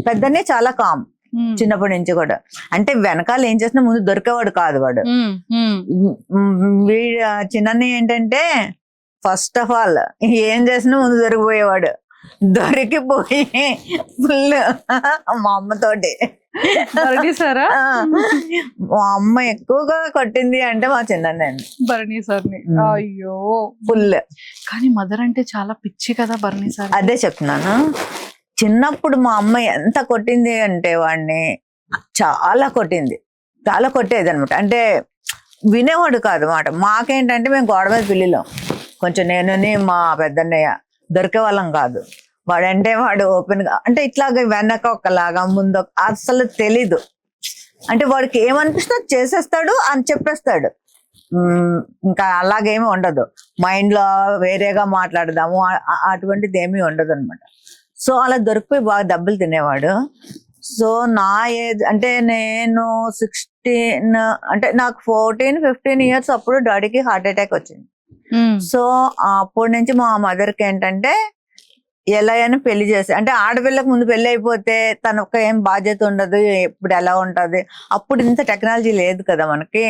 పెద్దనే చాలా కామ్ చిన్నప్పటి నుంచి కూడా. అంటే వెనకాల ఏం చేసినా ముందు దొరికేవాడు కాదు వాడు. వీడు చిన్న ఏంటంటే ఫస్ట్ ఆఫ్ ఆల్ ఏం చేసినా ముందు దొరికిపోయేవాడు. దొరికిపోయి ఫుల్ మా అమ్మతోటి సారా మా అమ్మ ఎక్కువగా కొట్టింది అంటే మా చిన్న భరణి సార్ని. అయ్యో ఫుల్. కానీ మదర్ అంటే చాలా పిచ్చి కదా భరణి సార్. అదే చెప్తున్నాను, చిన్నప్పుడు మా అమ్మ ఎంత కొట్టింది అంటే వాడిని చాలా కొట్టింది, చాలా కొట్టేది అనమాట. అంటే వినేవాడు కాదు మాట. మాకేంటంటే మేము గోడ మీద పిల్లిలో కొంచెం నేనుని మా పెద్దన్నయ్య దొరికే వాళ్ళం కాదు. వాడంటే వాడు ఓపెన్ గా అంటే ఇట్లాగా వెనక ఒకలాగా ముందు అసలు తెలీదు. అంటే వాడికి ఏమనిపిస్తే చేసేస్తాడు అని చెప్పేస్తాడు. ఇంకా అలాగేమీ ఉండదు, మైండ్ లో వేరేగా మాట్లాడదాము అటువంటిది ఏమీ ఉండదు అనమాట. సో అలా దొరికిపోయి బాగా దెబ్బలు తినేవాడు. సో నా ఏజ్ అంటే నేను 16 అంటే నాకు 14-15 ఇయర్స్ అప్పుడు డాడీకి హార్ట్ అటాక్ వచ్చింది. సో అప్పటి నుంచి మా మదర్కి ఏంటంటే ఎలా అయినా పెళ్లి చేసి, అంటే ఆడపిల్లకు ముందు పెళ్లి అయిపోతే తనకు ఏం బాధ్యత ఉండదు, ఇప్పుడు ఎలా ఉంటది. అప్పుడు ఇంత టెక్నాలజీ లేదు కదా మనకి.